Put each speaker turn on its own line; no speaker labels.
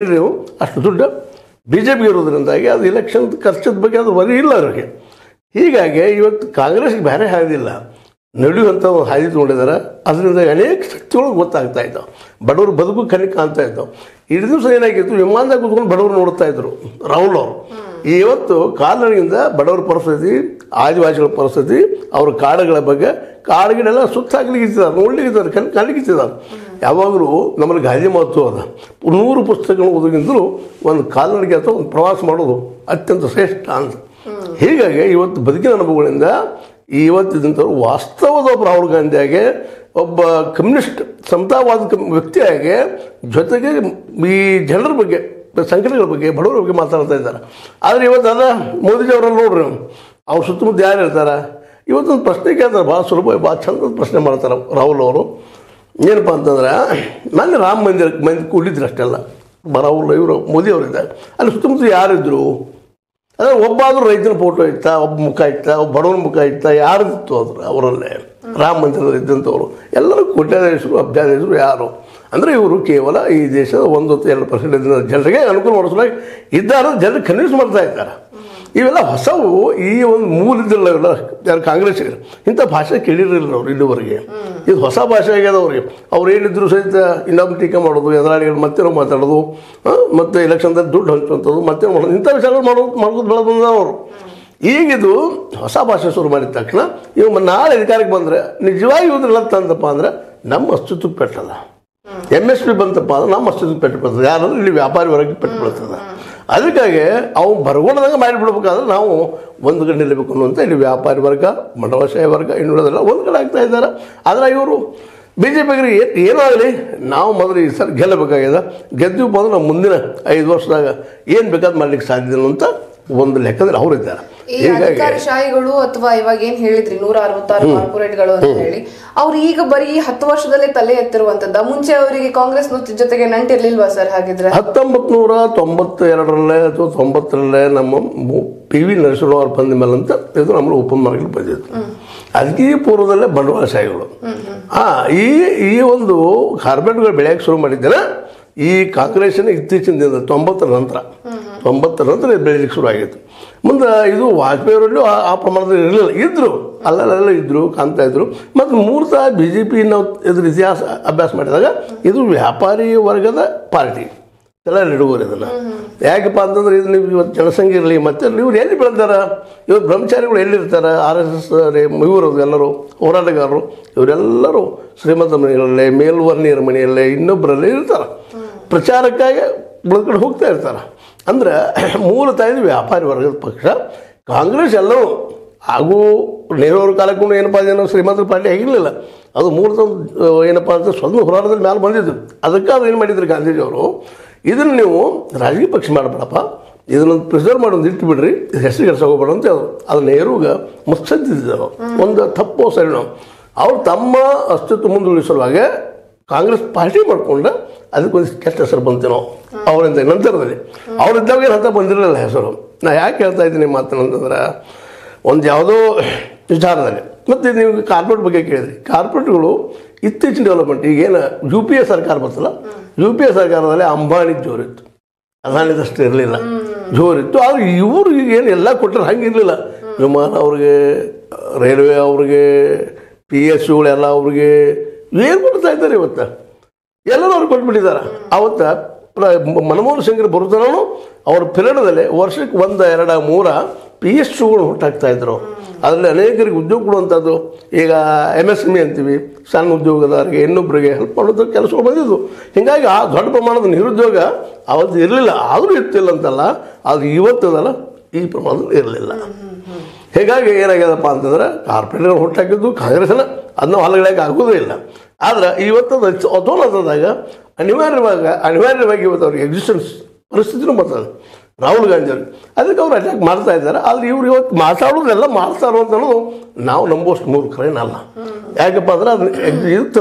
ನೀವು ಅಷ್ಟು ದುಡ್ಡು ಬಿ ಜೆ ಪಿಗೆ ಇರೋದ್ರಿಂದಾಗಿ ಅದು ಎಲೆಕ್ಷನ್ ಖರ್ಚದ ಬಗ್ಗೆ ಅದು ವರಿ ಇಲ್ಲ ಅವರಿಗೆ. ಹೀಗಾಗಿ ಇವತ್ತು ಕಾಂಗ್ರೆಸ್ಗೆ ಬೇರೆ ಹಾದಿಲ್ಲ, ನಡೆಯುವಂಥ ಒಂದು ಹಾದಿ ತೊಗೊಂಡಿದ್ದಾರೆ. ಅದರಿಂದ ಅನೇಕ ಶಕ್ತಿಗಳು ಗೊತ್ತಾಗ್ತಾ ಇದ್ದವು, ಬಡವರು ಬದುಕು ಕಣ್ಣಿ ಕಾಣ್ತಾ ಇದ್ದವು. ಇಡೀ ದಿವಸ ಏನಾಗಿತ್ತು, ವಿಮಾನದಾಗ ಕೂತ್ಕೊಂಡು ಬಡವರು ನೋಡ್ತಾ ಇದ್ರು ರಾಹುಲ್ ಅವರು. ಇವತ್ತು ಕಾಲ್ನಡಿಗಿಂದ ಬಡವರ ಪರಿಸ್ಥಿತಿ, ಆದಿವಾಸಿಗಳ ಪರಿಸ್ಥಿತಿ, ಅವ್ರ ಕಾಡುಗಳ ಬಗ್ಗೆ, ಕಾಡುಗಳೆಲ್ಲ ಸುತ್ತಾಗ್ಲಿಕ್ಕಿದ್ದಾರೆ, ನೋಡ್ಲಿಕ್ಕಿದ್ದಾರೆ, ಕಣ್ಣಿಕ್ಕಿದ್ದಾರೆ. ಯಾವಾಗಲೂ ನಮ್ಮಲ್ಲಿ ಗಾಂಧಿ ಮಹತ್ವ ಅದ. 100 ಪುಸ್ತಕಗಳು ಓದೋದ್ರಿಂದಲೂ ಒಂದು ಕಾಲ್ನಡಿಗೆ ಅಥವಾ ಒಂದು ಪ್ರವಾಸ ಮಾಡೋದು ಅತ್ಯಂತ ಶ್ರೇಷ್ಠ ಅಂತ. ಹೀಗಾಗಿ ಇವತ್ತು ಬದುಕಿನ ಅನುಭವಗಳಿಂದ ಇವತ್ತಿದಂಥವ್ರು ವಾಸ್ತವದ ಒಬ್ಬ ರಾಹುಲ್ ಗಾಂಧಿಯಾಗೆ, ಒಬ್ಬ ಕಮ್ಯುನಿಸ್ಟ್ ಸಮತಾವಾದ ವ್ಯಕ್ತಿಯಾಗಿ, ಜೊತೆಗೆ ಈ ಜನರ ಬಗ್ಗೆ, ಸಂಘಟನೆಗಳ ಬಗ್ಗೆ, ಬಡವರ ಬಗ್ಗೆ ಮಾತಾಡ್ತಾ ಇದ್ದಾರೆ. ಆದರೆ ಇವತ್ತು ಅದ ಮೋದಿಜಿಯವರಲ್ಲಿ ನೋಡ್ರಿ, ಅವ್ರ ಸುತ್ತಮುತ್ತ ಯಾರು ಇರ್ತಾರೆ. ಇವತ್ತೊಂದು ಪ್ರಶ್ನೆ ಕೇಳ್ತಾರೆ, ಭಾಳ ಸುಲಭ, ಭಾಳ ಚಂದ ಪ್ರಶ್ನೆ ಮಾಡ್ತಾರೆ ರಾಹುಲ್ ಅವರು. ಏನಪ್ಪ ಅಂತಂದ್ರೆ, ನಾನು ರಾಮ ಮಂದಿರ ಕೂಡಿದ್ರು ಅಷ್ಟೆಲ್ಲ, ರಾಹುಲ್ ಇವರು ಮೋದಿ ಅವರಿದ್ದಾಗ ಅಲ್ಲಿ ಸುತ್ತಮುತ್ತ ಯಾರಿದ್ರು? ಅದೇ ಒಬ್ಬಾದರೂ ರೈತನ ಫೋಟೋ ಇತ್ತಾ, ಒಬ್ಬ ಮುಖ ಇತ್ತಾ, ಒಬ್ಬ ಬಡವನ ಮುಖ ಇತ್ತಾ, ಯಾರಿತ್ತು ಅದ್ರ ಅವರಲ್ಲೇ ರಾಮ ಮಂದಿರದಲ್ಲಿ ಇದ್ದಂಥವ್ರು ಎಲ್ಲರೂ ಕೋಟ್ಯಾಧೀಶರು, ಅಬ್ಜಾಧೀಶರು ಯಾರು ಅಂದರೆ ಇವರು ಕೇವಲ ಈ ದೇಶದ 1-2% ಜನರಿಗೆ ಅನುಕೂಲ ಮಾಡಿಸಲಾಗಿ ಇದ್ದಾರೆ, ಜನರಿಗೆ ಕನ್ವಿನ್ಸ್ ಮಾಡ್ತಾ ಇದ್ದಾರೆ. ಇವೆಲ್ಲ ಹೊಸವು, ಈ ಒಂದು ಮೂಲಿದ್ದಿಲ್ಲ ಇವೆಲ್ಲ. ಯಾರು ಕಾಂಗ್ರೆಸ್ಸಿಗೆ ಇಂಥ ಭಾಷೆ ಕೇಳಿರಲಿಲ್ಲ ಅವ್ರು ಇಲ್ಲಿವರೆಗೆ. ಇದು ಹೊಸ ಭಾಷೆ ಆಗ್ಯದ ಅವ್ರಿಗೆ. ಅವ್ರು ಏನಿದ್ರು ಸಹಿತ ಇನ್ನೊಬ್ಬ ಟೀಕೆ ಮಾಡೋದು, ಎದುರಾಳಿಗಳು ಮತ್ತೇನೋ ಮಾತಾಡೋದು, ಮತ್ತು ಎಲೆಕ್ಷನ್ದಲ್ಲಿ ದುಡ್ಡು ಹಂಚುವಂಥದ್ದು, ಮತ್ತೇನೋ ಮಾಡೋದು, ಇಂಥ ವಿಷಯಗಳು ಮಾಡ್ಕೊಂಡು ಬೆಳೆದು ಬಂದವರು. ಈಗಿದು ಹೊಸ ಭಾಷೆ ಶುರು ಮಾಡಿದ ತಕ್ಷಣ ಇವು ನಾಳೆ ಅಧಿಕಾರಕ್ಕೆ ಬಂದರೆ ನಿಜವಾಗಿ ಇವ್ರಲ್ಲ ತಂದಪ್ಪ ಅಂದರೆ ನಮ್ಮ ಅಸ್ತಿತ್ವಕ್ಕೆ ಪೆಟ್ಟಲ್ಲ. MSP ಬಂತಪ್ಪ ಅಂದ್ರೆ ನಮ್ಮ ಅಸ್ತಿತ್ವಕ್ಕೆ ಪೆಟ್ಟು ಬರ್ತದೆ. ಯಾರಂದ್ರೆ ಇಲ್ಲಿ ವ್ಯಾಪಾರಿ ವರ್ಗಕ್ಕೆ ಪೆಟ್ಟು ಬೀಳ್ತದೆ. ಅದಕ್ಕಾಗಿ ಅವು ಬರಗೋಣದಂಗೆ ಮಾಡಿಬಿಡ್ಬೇಕಾದ್ರೆ ನಾವು ಒಂದು ಕಡೆ ನಿಲ್ಲಬೇಕು ಅನ್ನುವಂಥ ಇಲ್ಲಿ ವ್ಯಾಪಾರಿ ವರ್ಗ, ಬಂಡವಾಳಶಾಹಿ ವರ್ಗ, ಇನ್ನುಳಿದೆಲ್ಲ ಒಂದು ಕಡೆ ಆಗ್ತಾ ಇದ್ದಾರೆ. ಆದರೆ ಇವರು BJPಗೆ ಏನೂ ಆಗಲಿ, ನಾವು ಮೊದಲು ಈ ಸರಿ ಗೆಲ್ಲಬೇಕಾಗಿದೆ, ಗೆದ್ದು ಬಂದ್ರೆ ನಾವು ಮುಂದಿನ 5 ವರ್ಷದಾಗ ಏನು ಬೇಕಾದ್ ಮಾಡ್ಲಿಕ್ಕೆ ಸಾಧ್ಯ ಅನ್ನುವಂಥ ಒಂದು ಲೆಕ್ಕದಲ್ಲಿ ಅವರಿದ್ದಾರೆ.
ಈ ಅಧಿಕಾರಶಾಹಿಗಳು ಅಥವಾ ಇವಾಗ ಏನ್ ಹೇಳಿದ್ರಿ 166 ಕಾರ್ಪೊರೇಟ್ಗಳು ಅಂತ ಹೇಳಿ, ಅವ್ರು ಈಗ ಬರೀ 10 ವರ್ಷದಲ್ಲೇ ತಲೆ ಎತ್ತಿರುವಂತದ್ದ. ಮುಂಚೆ ಅವರಿಗೆ ಕಾಂಗ್ರೆಸ್ ಜೊತೆಗೆ ನಂಟಿರ್ಲಿಲ್ವಾ ಸರ್? ಹಾಗಿದ್ರೆ
1992ರಲ್ಲೇ ಅಥವಾ 90ರಲ್ಲೇ ನಮ್ಮ PV ನರಸಿಂಹರಾವ್ ಅವ್ರು ಬಂದ ಮೇಲೆ ಅಂತ ಇದು ನಮ್ಮಲ್ಲಿ ಓಪನ್ ಮಾರ್ಕೆಟ್ ಬಂದಿತ್ತು. ಅದಕ್ಕೆ ಪೂರ್ವದಲ್ಲೇ ಬಂಡವಾಳಶಾಹಿಗಳು ಈ ಒಂದು ಕಾರ್ಪೊರೇಟ್ಗಳು ಬೆಳೆಯಕ್ಕೆ ಶುರು ಮಾಡಿದ್ದಾರೆ. ಈ ಕಾಂಗ್ರೆಸ್ಸಿನ ಇತ್ತೀಚಿನ ದಿನದ 90ರ ನಂತರ ಬೆಳೀಲಿಕ್ಕೆ ಶುರು ಆಗಿತ್ತು. ಮುಂದೆ ಇದು ವಾಜಪೇಯಿಯವರಲ್ಲೂ ಆ ಪ್ರಮಾಣದಲ್ಲಿ ಇರಲಿಲ್ಲ, ಇದ್ದರು ಅಲ್ಲೆಲ್ಲ ಇದ್ದರು, ಕಾಣ್ತಾ ಇದ್ರು. ಮತ್ತು ಮೂಲತಃ BJP ನಾವು ಇದ್ರ ಇತಿಹಾಸ ಅಭ್ಯಾಸ ಮಾಡಿದಾಗ ಇದು ವ್ಯಾಪಾರಿ ವರ್ಗದ ಪಾರ್ಟಿ ಎಲ್ಲ ಇಡುವರು. ಇದನ್ನು ಯಾಕಪ್ಪ ಅಂತಂದ್ರೆ ಇದು ನೀವು ಇವತ್ತು ಜನಸಂಖ್ಯೆ ಇರಲಿ ಮತ್ತೆ ಇವ್ರು ಎಲ್ಲಿ ಬೆಳೆದಾರ, ಇವತ್ತು ಬ್ರಹ್ಮಚಾರಿಗಳು ಎಲ್ಲಿರ್ತಾರೆ, RSS ಇವರು ಎಲ್ಲರೂ ಹೋರಾಟಗಾರರು, ಇವರೆಲ್ಲರೂ ಶ್ರೀಮಂತ ಮನೆಗಳಲ್ಲೇ, ಮೇಲ್ವರ್ಣೀಯರ ಮನೆಯಲ್ಲೇ, ಇನ್ನೊಬ್ಬರಲ್ಲೇ ಇರ್ತಾರೆ, ಪ್ರಚಾರಕ್ಕಾಗಿ ಬೆಳ್ಕೊಂಡು ಹೋಗ್ತಾ ಇರ್ತಾರೆ. ಅಂದರೆ ಮೂಲತಃ ಇದು ವ್ಯಾಪಾರಿ ವರ್ಗದ ಪಕ್ಷ. ಕಾಂಗ್ರೆಸ್ ಎಲ್ಲವೂ ಹಾಗೂ ನೆಹರು ಕಾಲಕ್ಕೂ ಏನಪ್ಪ ಅದೇನೋ ಶ್ರೀಮಂತರ ಪಾರ್ಟಿ ಆಗಿರಲಿಲ್ಲ. ಅದು ಮೂಲತಃ ಏನಪ್ಪ ಅಂತ ಸ್ವಲ್ಪ ಹೋರಾಟದಲ್ಲಿ ಮೇಲೆ ಬಂದಿದ್ದು. ಅದಕ್ಕೆ ಅವ್ರು ಏನು ಮಾಡಿದ್ರು ಗಾಂಧೀಜಿಯವರು, ಇದನ್ನು ನೀವು ರಾಜಕೀಯ ಪಕ್ಷ ಮಾಡಬೇಡಪ್ಪ, ಇದನ್ನು ಪ್ರಿಸರ್ವ್ ಮಾಡೋದು ಇಟ್ಟು ಬಿಡ್ರಿ, ಹೆಸರು ಕೆಡ್ಸೋಗ್ಬೇಡ ಅಂತ ಹೇಳಿದ್ರು. ಅದು ನೆಹರುಗೆ ಮುತ್ಸದ್ದಿದ್ದರು, ಒಂದು ತಪ್ಪು ಸರಿನೋ. ಅವ್ರು ತಮ್ಮ ಅಸ್ತಿತ್ವ ಮುಂದುವರಿಸುವಾಗ ಕಾಂಗ್ರೆಸ್ ಪಾರ್ಟಿ ಮಾಡಿಕೊಂಡು ಅದಕ್ಕೊಂದು ಕೆಟ್ಟ ಹೆಸರು ಬಂತೇನೋ ಅವರಿಂದ. ನಂತರದಲ್ಲಿ ಅವರಿದ್ದಾಗ ಏನು ಅಂತ ಬಂದಿರಲಿಲ್ಲ ಹೆಸರು. ನಾ ಯಾಕೆ ಹೇಳ್ತಾ ಇದ್ದೀನಿ ಮಾತಂತಂದ್ರೆ, ಒಂದು ಯಾವುದೋ ವಿಚಾರದಲ್ಲಿ ಮತ್ತು ನೀವು ಕಾರ್ಪೊರೇಟ್ ಬಗ್ಗೆ ಕೇಳಿದ್ರಿ. ಕಾರ್ಪೊರೇಟ್ಗಳು ಇತ್ತೀಚಿನ ಡೆವಲಪ್ಮೆಂಟ್, ಈಗೇನು UPA ಸರ್ಕಾರ ಬರ್ತಲ್ಲ, UPA ಸರ್ಕಾರದಲ್ಲಿ ಅಂಬಾನಿ ಜೋರಿತ್ತು, ಅದಾನಿದಷ್ಟು ಇರಲಿಲ್ಲ, ಜೋರಿತ್ತು. ಆದರೆ ಇವರು ಈಗೇನು ಎಲ್ಲ ಕೊಟ್ಟರೆ ಹಂಗಿರಲಿಲ್ಲ. ವಿಮಾನ ಅವ್ರಿಗೆ, ರೈಲ್ವೆ ಅವ್ರಿಗೆ, PSUಗಳೆಲ್ಲ ಅವ್ರಿಗೆ ಏನು ಕೊಡ್ತಾ ಇದ್ದಾರೆ. ಇವತ್ತು ಎಲ್ಲರೂ ಅವ್ರಿಗೆ ಕೊಟ್ಬಿಟ್ಟಿದ್ದಾರೆ. ಅವತ್ತು ಮನಮೋಹನ್ ಸಿಂಗ್ರು ಬರುತ್ತಾನೋ ಅವ್ರ ಪಿರಿಯಡದಲ್ಲಿ ವರ್ಷಕ್ಕೆ 1, 2, 3 PSUಗಳು ಹುಟ್ಟಾಕ್ತಾ ಇದ್ರು. ಅದರಲ್ಲಿ ಅನೇಕರಿಗೆ ಉದ್ಯೋಗ ಕೊಡುವಂಥದ್ದು. ಈಗ MSME ಅಂತೀವಿ, ಸಣ್ಣ ಉದ್ಯೋಗದಾರರಿಗೆ, ಇನ್ನೊಬ್ಬರಿಗೆ ಹೆಲ್ಪ್ ಮಾಡೋದು ಕೆಲಸಗಳು ಬಂದಿದ್ದು. ಹೀಗಾಗಿ ಆ ದೊಡ್ಡ ಪ್ರಮಾಣದ ನಿರುದ್ಯೋಗ ಅವತ್ತು ಇರಲಿಲ್ಲ. ಆದರೂ ಇರ್ತಿಲ್ಲ ಅಂತಲ್ಲ, ಅದು ಇವತ್ತದಲ್ಲ ಈ ಪ್ರಮಾಣದಲ್ಲಿ ಇರಲಿಲ್ಲ. ಹೀಗಾಗಿ ಏನಾಗ್ಯದಪ್ಪ ಅಂತಂದ್ರೆ ಕಾರ್ಪೊರೇಟ್ಗಳು ಹುಟ್ಟಾಕಿದ್ದು ಕಾಂಗ್ರೆಸ್ನ, ಅದನ್ನ ಹೊಲಗಳಾಗಿ ಆಗೋದೇ ಇಲ್ಲ. ಆದರೆ ಇವತ್ತದು ಅತೋಲದಾಗ ಅನಿವಾರ್ಯವಾಗಿ ಇವತ್ತು ಅವ್ರಿಗೆ ಎಕ್ಸಿಸ್ಟೆನ್ಸ್ ಪರಿಸ್ಥಿತಿನೂ ಬರ್ತದೆ ರಾಹುಲ್ ಗಾಂಧಿ ಅವ್ರಿಗೆ. ಅದಕ್ಕೆ ಅವ್ರು ಅಟ್ಯಾಕ್ ಮಾಡ್ತಾ ಇದ್ದಾರೆ. ಆದರೆ ಇವ್ರು ಇವತ್ತು ಮಾತಾಡೋದೆಲ್ಲ ಮಾಡ್ತಾರೋ ಅಂತ ನಾವು ನಂಬುವಷ್ಟು ಮೂರ್ಖರೇನಲ್ಲ. ಯಾಕಪ್ಪ ಅಂದ್ರೆ ಅದು